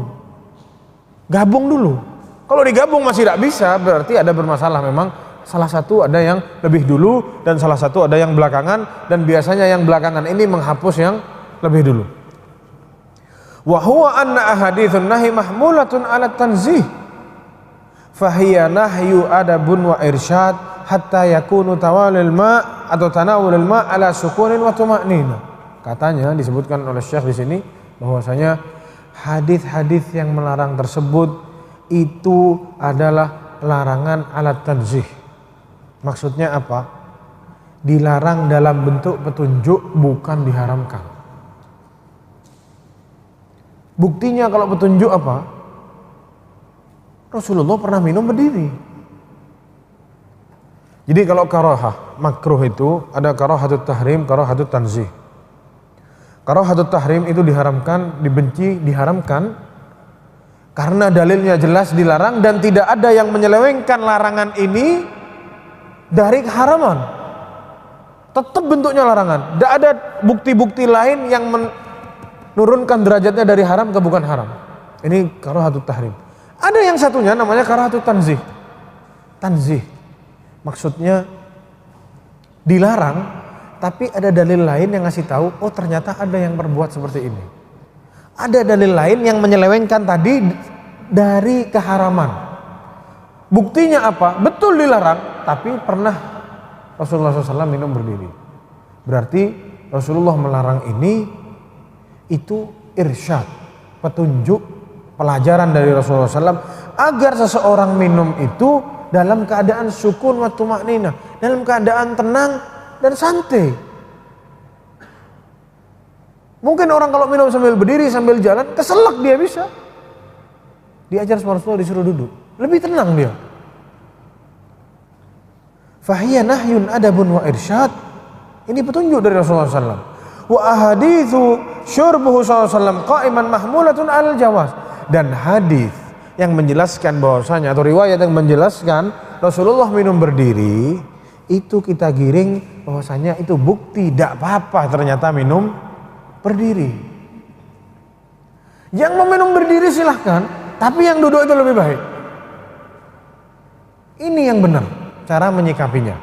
Gabung dulu. Kalau digabung masih tidak bisa, berarti ada bermasalah memang. Salah satu ada yang lebih dulu dan salah satu ada yang belakangan, dan biasanya yang belakangan ini menghapus yang lebih dulu. Wa huwa anna ahaditsun nahi mahmulatun 'ala tanzih. Fahiya nahyu adabun wa irsyad hatta yakunu tawalil ma' atau tanawulul ma' ala sukunin wa tuma'nina. Katanya disebutkan oleh Syekh di sini bahwasanya hadis-hadis yang melarang tersebut itu adalah larangan alat tanzih. Maksudnya apa? Dilarang dalam bentuk petunjuk, bukan diharamkan. Buktinya kalau petunjuk apa? Rasulullah pernah minum berdiri. Jadi kalau karahah, makruh itu ada karahatut tahrim, karahatut tanzih. Karahatut tahrim itu diharamkan, dibenci, diharamkan karena dalilnya jelas dilarang dan tidak ada yang menyelewengkan larangan ini dari keharaman. Tetap bentuknya larangan. Tidak ada bukti-bukti lain yang menurunkan derajatnya dari haram ke bukan haram. Ini karahatut tahrim. Ada yang satunya namanya karahatut tanzih. Tanzih maksudnya dilarang, tapi ada dalil lain yang ngasih tahu, oh ternyata ada yang berbuat seperti ini. Ada dalil lain yang menyelewengkan tadi dari keharaman. Buktinya apa? Betul dilarang, tapi pernah Rasulullah SAW minum berdiri. Berarti Rasulullah melarang ini itu irsyad, petunjuk, pelajaran dari Rasulullah SAW agar seseorang minum itu dalam keadaan sukun wa tuma'ninah, dalam keadaan tenang dan santai. Mungkin orang kalau minum sambil berdiri, sambil jalan, keselak dia bisa. Diajar sama Rasulullah disuruh duduk, lebih tenang dia. Fahiya nahyun adabun wa irsyad. Ini petunjuk dari Rasulullah SAW. Wa ahadithu syurbuhu SAW qa'iman mahmulatun al jawaz. Dan hadis yang menjelaskan bahwasanya atau riwayat yang menjelaskan Rasulullah minum berdiri, itu kita giring bahwasanya itu bukti tidak apa-apa ternyata minum berdiri. Yang mau minum berdiri silahkan, tapi yang duduk itu lebih baik. Ini yang benar cara menyikapinya.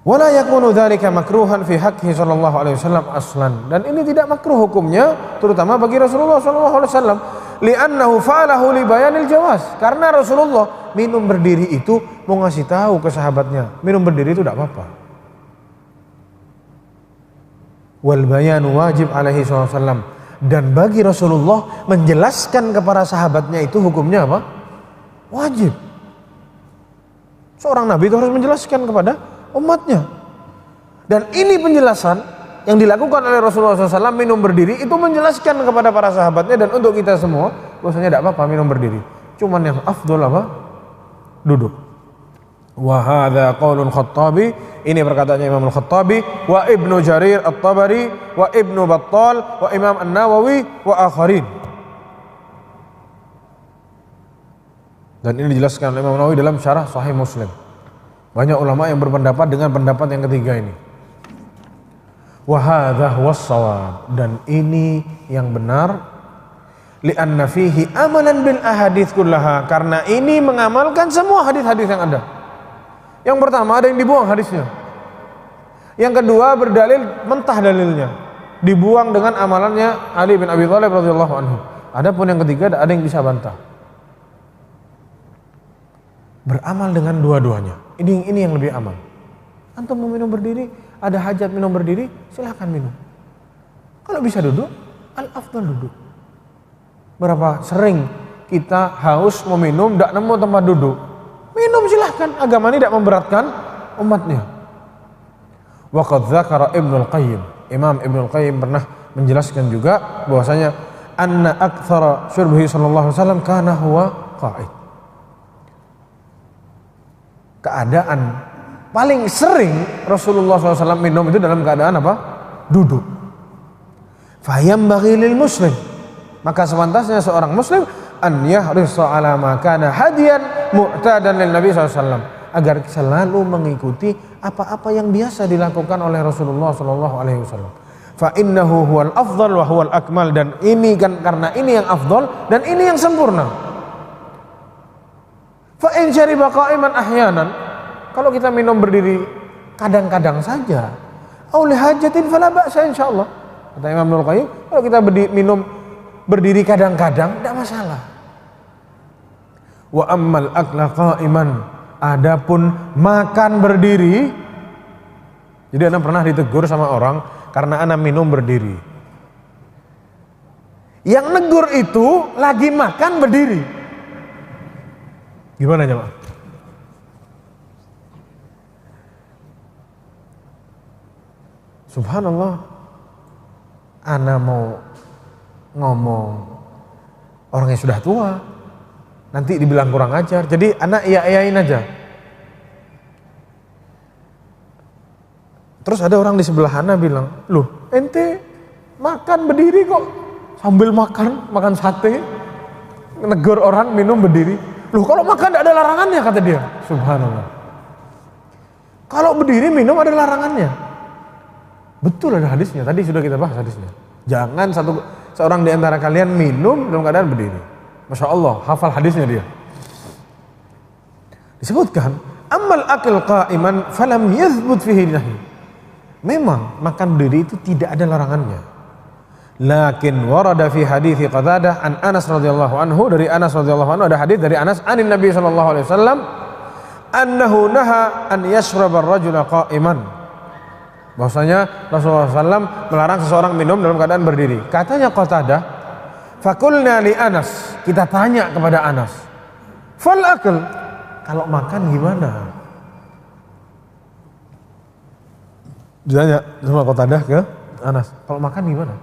Wala yakunu dzalika makruhan fi haqqi sallallahu alaihi wasallam aslan, dan ini tidak makruh hukumnya terutama bagi Rasulullah sallallahu alaihi wasallam, li'annahu fa'alahu li bayanil jawaz, karena Rasulullah minum berdiri itu mau ngasih tahu ke sahabatnya minum berdiri itu tidak apa-apa. Wal bayanu wajib alaihi wasallam, dan bagi Rasulullah menjelaskan kepada sahabatnya itu hukumnya apa? Wajib. Seorang nabi itu harus menjelaskan kepada umatnya. Dan ini penjelasan yang dilakukan oleh Rasulullah SAW minum berdiri itu menjelaskan kepada para sahabatnya dan untuk kita semua bahwasanya tidak apa-apa minum berdiri. Cuman yang afdol apa? Duduk. Wa hadza qaulul Khattabi, ini perkataannya Imam Al-Khattabi, wa Ibnu Jarir At-Tabari, wa Ibnu Battal, wa Imam An-Nawawi, wa akharin. Dan ini dijelaskan oleh Imam Nawawi dalam syarah Sahih Muslim. Banyak ulama yang berpendapat dengan pendapat yang ketiga ini. Wa hadza huwas shawab, dan ini yang benar, li'anna fihi amalan bil ahadits kullaha, karena ini mengamalkan semua hadis-hadis yang ada. Yang pertama ada yang dibuang hadisnya. Yang kedua berdalil mentah dalilnya, dibuang dengan amalannya Ali bin Abi Thalib radhiyallahu anhu. Adapun yang ketiga ada yang bisa bantah. Beramal dengan dua-duanya. Ini yang lebih aman. Antum mau minum berdiri, ada hajat minum berdiri, silahkan minum. Kalau bisa duduk, al-afdal duduk. Berapa sering kita haus mau minum, tidak nemu tempat duduk. Minum silahkan, agama ini tidak memberatkan umatnya. Wa qad dzakara Ibnu Al-Qayyim, Imam Ibnu Al-Qayyim pernah menjelaskan juga bahwasanya anna aktsara syurbihi sallallahu alaihi wasallam kana huwa qa'id. Keadaan paling sering Rasulullah SAW minum itu dalam keadaan apa? Duduk. Fayyambaghi lil muslim, maka sepantasnya seorang muslim an yahrisa ala ma kana hadiyan mu'tadan lin Nabi SAW, agar selalu mengikuti apa-apa yang biasa dilakukan oleh Rasulullah SAW. Fa innahu huwal afdal wa huwal akmal, dan ini kan karena ini yang afdal dan ini yang sempurna. Fa in syariba qa'iman ahyanan, kalau kita minum berdiri kadang-kadang saja, au li hajatin fala ba'sa insyaallah. Kata Imam Ibnu Qayyim, kalau kita minum berdiri kadang-kadang tidak masalah. Wa ammal akla qa'iman, adapun makan berdiri, jadi anak pernah ditegur sama orang karena anak minum berdiri. Yang negur itu lagi makan berdiri. Gimana coba? Subhanallah, ana mau ngomong orang yang sudah tua, nanti dibilang kurang ajar, jadi anak iya-iyain aja. Terus ada orang di sebelah ana bilang, loh ente makan berdiri kok, sambil makan sate, negur orang minum berdiri. Loh kalau makan tidak ada larangannya, kata dia. Subhanallah, kalau berdiri minum ada larangannya. Betul, ada hadisnya, tadi sudah kita bahas hadisnya. Jangan seorang di antara kalian minum dalam keadaan berdiri. Masya Allah, hafal hadisnya dia. Disebutkan, ammal akil qa'iman falam yathbut fihi nahi. Memang makan berdiri itu tidak ada larangannya. Lakin warada fi hadithi Qatadah an Anas radhiyallahu anhu, dari Anas radhiyallahu anhu ada hadis dari Anas anin Nabi sallallahu alaihi wasallam annahu naha an yashraba ar-rajula qa'iman, bahwasanya Rasulullah SAW melarang seseorang minum dalam keadaan berdiri. Katanya Qatadah, fakulna li Anas, kita tanya kepada Anas, fal akal, kalau makan gimana? Ditanya sama Qatadah ke Anas, kalau makan gimana?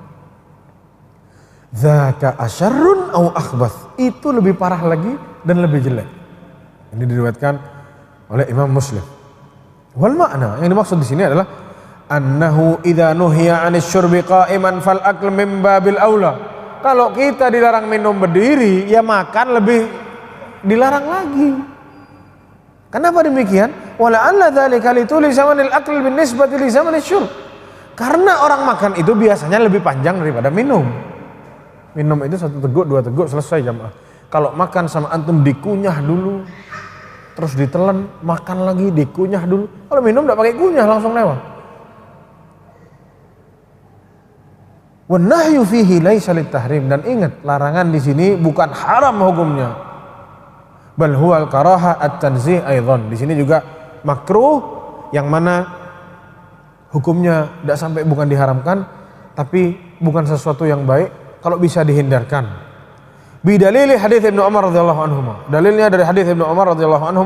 Dzaka asyarrun au akhbath, itu lebih parah lagi dan lebih jelek. Ini diriwayatkan oleh Imam Muslim. Wal makna, yang dimaksud di sini adalah annahu idza nuhiya 'anis syurbi qa'iman fal akl min babil aula. Kalau kita dilarang minum berdiri, ya makan lebih dilarang lagi. Kenapa demikian? Wala alla dzalika lituli zamanil akl bin nisbati li zamanil syurb. Karena orang makan itu biasanya lebih panjang daripada minum. Minum itu 1 teguk, 2 teguk selesai jamaah. Kalau makan sama antum dikunyah dulu, terus ditelan, makan lagi, dikunyah dulu. Kalau minum tidak pakai kunyah, langsung lewat. Wan nahyu fihi laisa lit-tahrim, dan ingat larangan di sini bukan haram hukumnya. Bal huwal karaha at-tanzih aidan. Di sini juga makruh yang mana hukumnya tidak sampai bukan diharamkan, tapi bukan sesuatu yang baik kalau bisa dihindarkan. Bidalili hadits Ibnu Umar radhiyallahu anhu. Dalilnya dari hadits Ibnu Umar radhiyallahu anhu,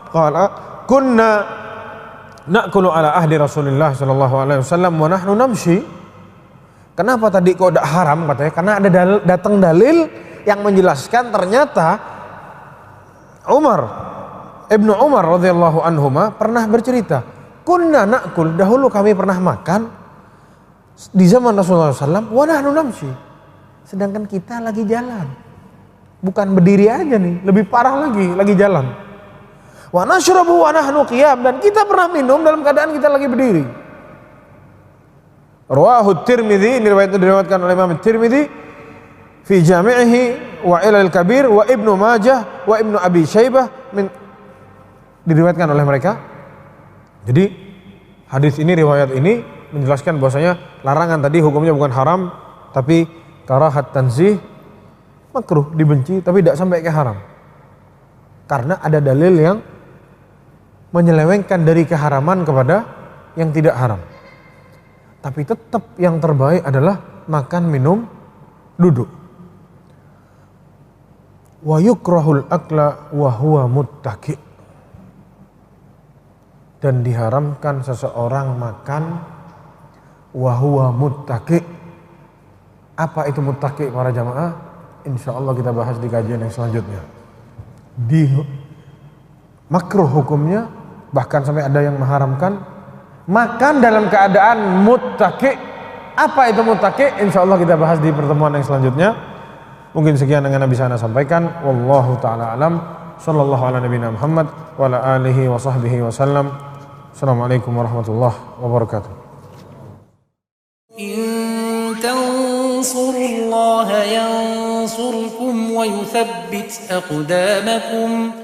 qala kunna na'kulu ala ahdi Rasulillah sallallahu alaihi wasallam wa nahnu namshi. Kenapa tadi kok tidak haram katanya? Karena ada datang dalil yang menjelaskan ternyata Ibnu Umar radhiyallahu anhu pernah bercerita, kunna na'kul, dahulu kami pernah makan di zaman Rasulullah SAW, wa nahnu namshi, sedangkan kita lagi jalan, bukan berdiri aja nih, lebih parah lagi jalan. Wa nashrabu wa nahnu qiyam, dan kita pernah minum dalam keadaan kita lagi berdiri. Rawahu Tirmidzi, ini diriwayatkan oleh Imam Tirmidzi fi Jami'ihi wa Ilal Kabir wa Ibnu Majah wa Ibnu Abi Syaibah, diriwayatkan oleh mereka. Jadi hadis ini, riwayat ini menjelaskan bahwasanya larangan tadi hukumnya bukan haram, tapi karahat tanzih, makruh, dibenci, tapi tidak sampai ke haram. Karena ada dalil yang menyelewengkan dari keharaman kepada yang tidak haram. Tapi tetap yang terbaik adalah makan, minum, duduk. Wa yukrahul akla wa huwa muttaqi. Dan diharamkan seseorang makan wa huwa muttaqi. Apa itu muttaqi para jamaah? Insyaallah kita bahas di kajian yang selanjutnya. Di makruh hukumnya, bahkan sampai ada yang mengharamkan makan dalam keadaan muttaqi. Apa itu muttaqi? Insyaallah kita bahas di pertemuan yang selanjutnya. Mungkin sekian yang bisa Anda sampaikan. Wallahu taala alam. Sallallahu ala nabiyina Muhammad wa ala alihi wa sahbihi wasallam. Assalamualaikum warahmatullahi wabarakatuh. In tansurullaha yansurkum wa yuthabbit aqdamakum.